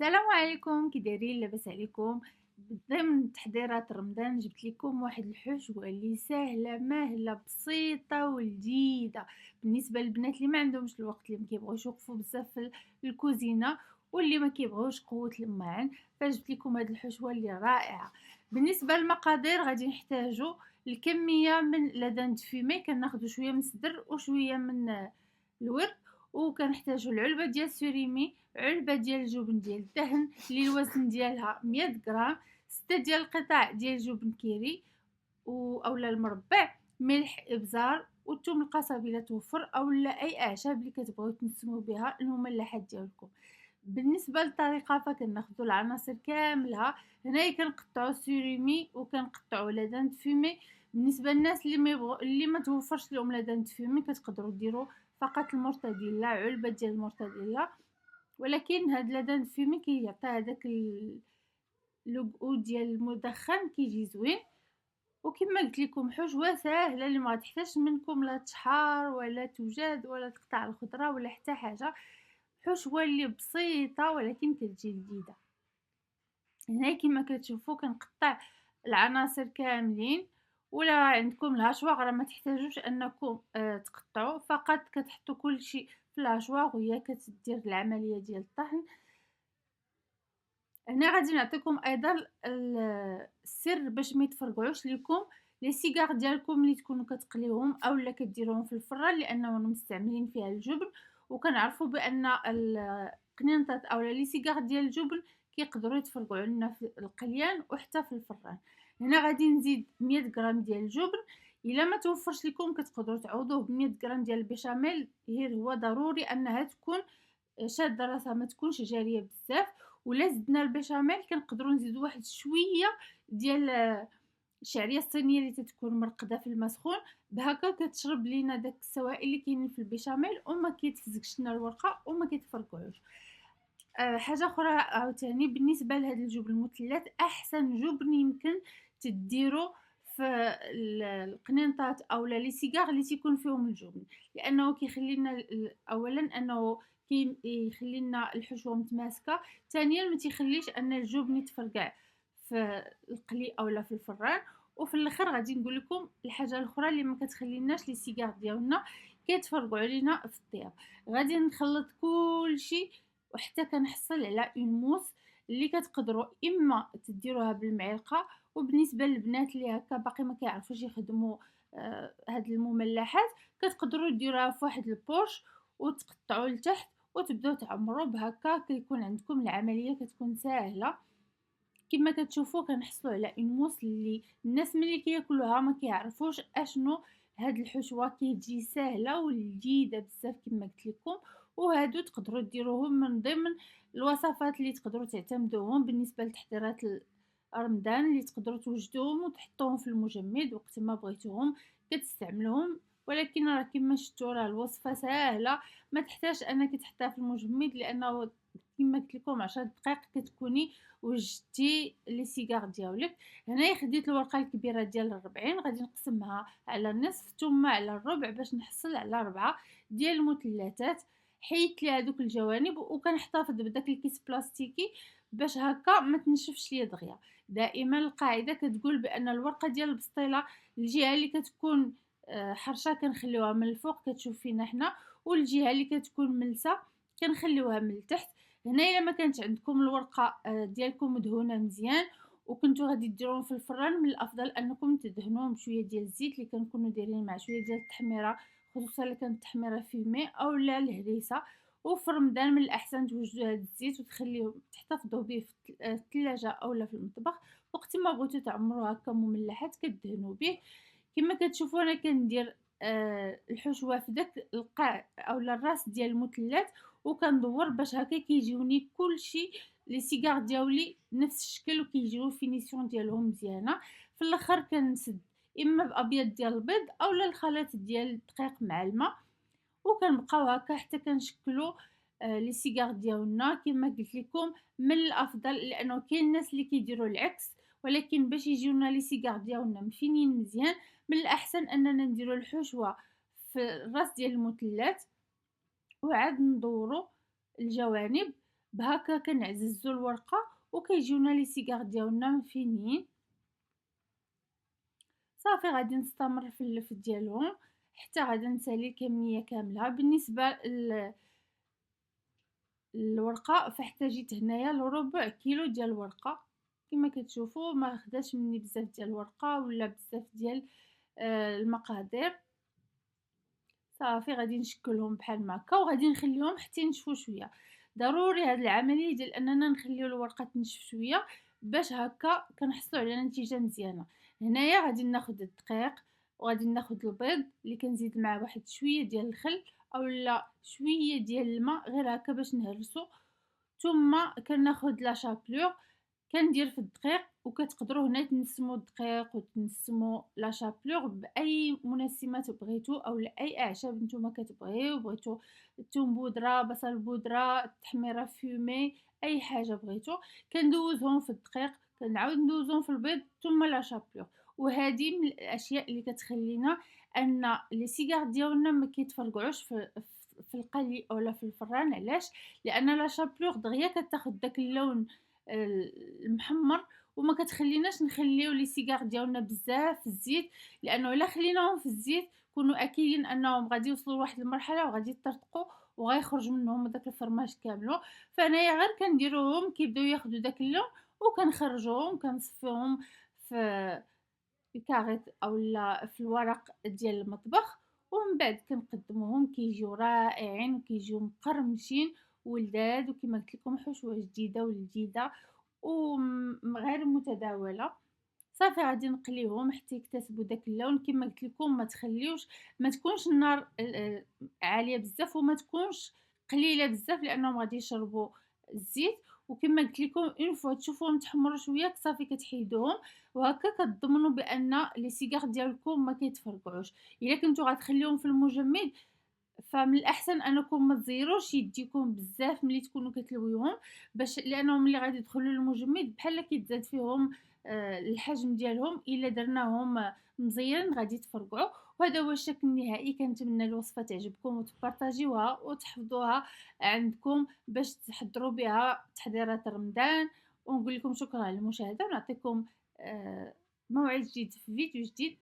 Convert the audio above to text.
السلام عليكم، كي دايرين؟ لاباس عليكم؟ ضمن تحضيرات رمضان جبت لكم واحد الحشوه اللي سهله ماهله بسيطه ولذيذه بالنسبه للبنات اللي ما عندهمش الوقت، اللي ما كيبغيوش يوقفوا بزاف في الكوزينه، واللي ما كيبغيوش قوه المعان. فجبت لكم هاد الحشوه اللي رائعه. بالنسبه للمقادير غادي نحتاجو الكميه من لدان فيمي، كناخذوا شويه من الصدر وشويه من الورد، وكنحتاجو العلبه ديال سوريمي، علبه ديال الجبن ديال الدهن اللي الوزن ديالها 100 غرام، 6 ديال القطع ديال الجبن كيري اولا المربع، ملح، ابزار، والثوم القصبي الا توفر، اولا اي اعشاب اللي كتبغيو تنسموا بها المملحات ديالكم. بالنسبه للطريقه فكناخذوا العناصر كاملها. هنايا كنقطعوا سوريمي وكنقطعوا لدان فيمي. بالنسبه للناس اللي ما توفرش لهم لدان فيمي كتقدروا ديروا فقط المرتديلا، علبه ديال المرتديلا، ولكن هاد لدان فيمي كيعطي هذاك لوغو ديال المدخن كيجي زوين. وكما قلت لكم حشوه ساهله اللي ما تحتاجش منكم لا تشحار ولا توجد ولا تقطع الخضره ولا حتى حاجه، حشوه اللي بسيطه ولكن كتجي لذيذه. هنا كما كتشوفوا كنقطع العناصر كاملين، ولا عندكم الهاشواغ راه ما تحتاجوش انكم تقطعوا، فقط كتحطوا كل شيء في الهاشواغ وهي كتدير العمليه ديال الطحن. هنا غادي نعطيكم ايضا السر باش ما يتفرقعوش لكم لي سيجار ديالكم اللي تكونوا كتقليوهم اولا كديروهم في الفران، لانهم مستعملين فيها الجبن، وكنعرفوا بان القنينطات اولا لي سيجار ديال الجبن كيقدروا يتفرقعوا لنا في القليان وحتى في الفران. هنا غادي نزيد 100 غرام ديال الجبن. الا ما توفرش لكم كتقدروا تعوضوه ب 100 غرام ديال البيشاميل، غير هو ضروري انها تكون شاده راسها، ما تكونش جاريه بزاف. ولا زدنا البيشاميل كنقدروا نزيدوا واحد شويه ديال الشعريه الصينيه اللي تتكون مرقده في الماء سخون، بهكا كتشرب لينا داك السوائل اللي كاينين في البيشاميل وما كيتفزكش لنا الورقه وما كيتفرقعوش. حاجه اخرى عاوتاني بالنسبه لهاد الجبن المثلث، احسن جبن يمكن تديرو في القنينطات اولا لي سيجار اللي تيكون فيهم الجبن، لانه كيخلي لنا اولا انه يخلي لنا الحشوه متماسكه، ثانيا ما تيخليش ان الجبن يتفرقع في القلي اولا في الفران. وفي الاخر غادي نقول لكم الحاجه الاخرى اللي ما كتخليناش لي سيجار ديالنا كيتفرقعوا علينا في الطياب. غادي نخلط كلشي وحتى كنحصل على اون موس اللي كتقدروا اما تديروها بالمعلقه، وبالنسبه للبنات اللي هكا باقي ما كيعرفوش يخدموا هاد المملحات كتقدروا ديروها في واحد البورش وتقطعوا لتحت وتبداو تعمروا بهكا، كيكون عندكم العمليه كتكون ساهله. كما كتشوفوا كنحصلوا على اون موس اللي الناس ملي كياكلوها ما كيعرفوش اشنو هاد الحشوه، كيجي ساهله ولذيذه بزاف كما قلت لكم. وهادو تقدروا ديروهم من ضمن الوصفات اللي تقدروا تعتمدوهم بالنسبه لتحضيرات رمضان، اللي تقدروا توجدوهم وتحطوهم في المجمد وقت ما بغيتوهم كتستعملوهم. ولكن راه كما شفتوا راه الوصفه ساهله، ما تحتاج انك تحطها في المجمد، لانه كما قلت لكم 10 دقائق كتكوني وجدتي لي سيجار ديالك. هنايا خديت الورقه الكبيره ديال 40، غادي نقسمها على النصف ثم على الربع باش نحصل على 4 ديال المثلثات. حيدت لي هذوك الجوانب وكنحتفظ بداك الكيس بلاستيكي باش هكا ما تنشفش ليا دغيا. دائما القاعده كتقول بان الورقه ديال البسطيله الجهه اللي كتكون حرشه كنخليوها من الفوق كتشوف فينا حنا، والجهه اللي كتكون ملسه كنخليوها من التحت. هنا الا ما كانت عندكم الورقه ديالكم مدهونه مزيان وكنتو غادي ديروهم في الفران، من الافضل انكم تدهنوهم بشويه ديال الزيت اللي كنكونوا دايرين مع شويه ديال التحميره، خصوصا الا كانت التحميره فيمي اولا الهريسه. وفي رمضان من الاحسن توجدوا هذا الزيت وتخليوه تحتفظوا به في الثلاجه اولا في المطبخ، وقت ما بغيتو تعمروا هكا مملحات كدهنوا به. كما كتشوفوا انا كندير الحشوه في داك القاع اولا الراس ديال المثلث، وكندور باش هكا كيجيوني كلشي لي سيجار ديالي نفس الشكل وكيجيو فينيسيون ديالهم مزيانه. في الاخر كنسد اما بابيض ديال البيض اولا الخليط ديال الدقيق مع الماء، وكنبقاو هكا حتى كنشكلوا لي سيجار ديالنا. كما قلت لكم من الافضل، لانه كاين الناس اللي كيديروا العكس، ولكن باش يجيونا لي سيجار ديالنا مفينين مزيان من الاحسن اننا نديروا الحشوه في الراس ديال المثلث وعاد ندورو الجوانب بهاكا كنعززو الورقة وكيجيونا لي سيجار ديالنا مفينين. صافي غادي نستمر في اللف ديالهم حتى غادا نسالي الكمية كاملة. بالنسبة الورقة فاحتاجيت هنايا لربع كيلو ديال الورقة. كما كتشوفوا ما خداش مني بزاف ديال الورقة ولا بزاف ديال المقادير. صافي غادي نشكلهم بحال ما هكا وغادي نخليهم حتى ينشفوا شويه. ضروري هاد العمليه ديال اننا نخليو الورقه تنشف شويه باش هكا كنحصلوا على نتيجه مزيانه. هنايا غادي ناخذ الدقيق وغادي ناخذ البيض اللي كنزيد معاه واحد شويه ديال الخل اولا شويه ديال الماء غير هكا باش نهرسو. ثم كناخذ لا شابلور كندير في الدقيق، وكتقدروا هنا تنسموا الدقيق وتنسموا لا شابلور باي منسمات بغيتو او اي اعشاب نتوما كتبغيو. بغيتو الثوم بودره، بصل بودره، تحميره فيمي، اي حاجه بغيتو. كندوزهم في الدقيق، كنعاود ندوزهم في البيض ثم لا شابلور. وهذه من الاشياء اللي كتخلينا ان لي سيجار ديالنا ما كيتفرقعوش في القلي اولا في الفران. علاش؟ لان لا شابلور دغيا كتاخذ داك اللون المحمر وما كتخليناش نخليو لي سيجار ديالنا بزاف في الزيت، لانه الا خليناهم في الزيت كونوا اكيدين انهم غادي يوصلوا لواحد المرحله وغادي يطرطقوا وغيخرج منهم داك الفرماج كامل. فانايا غير كنديروهم كيبداو ياخذوا داك اللون وكنخرجوهم كنصفيهم في الكاغيط اولا في الورق ديال المطبخ. ومن بعد كنقدموهم كيجيو رائعين وكيجيو مقرمشين ولذاذ، وكما قلت لكم حشوه جديده ولذيذه وغير متداوله. صافي غادي نقليهم حتى يكتسبوا داك اللون. كما قلت لكم ما تخليوش، ما تكونش النار عاليه بزاف وما تكونش قليله بزاف لانهم غادي يشربوا الزيت. وكما قلت لكم اون فوا تشوفوهم تحمروا شويه صافي كتحيدوهم، وهكا كتضمنوا بان لي سيجار ديالكم ما كيتفرقعوش. الا كنتو غتخليوهم في المجمد فمن الاحسن انكم ما تزيروش يديكم بزاف ملي تكونوا كتلويوهم، باش لانهم ملي غادي يدخلوا للمجمد بحال كيتزاد فيهم الحجم ديالهم. الا درناهم مزيرين غادي يتفرقعوا. وهذا هو الشكل النهائي. كنتمنى الوصفه تعجبكم وتبارطاجيوها وتحفظوها عندكم باش تحضروا بها تحضيرات رمضان. ونقول لكم شكرا على المشاهده ونعطيكم موعد جديد في فيديو جديد.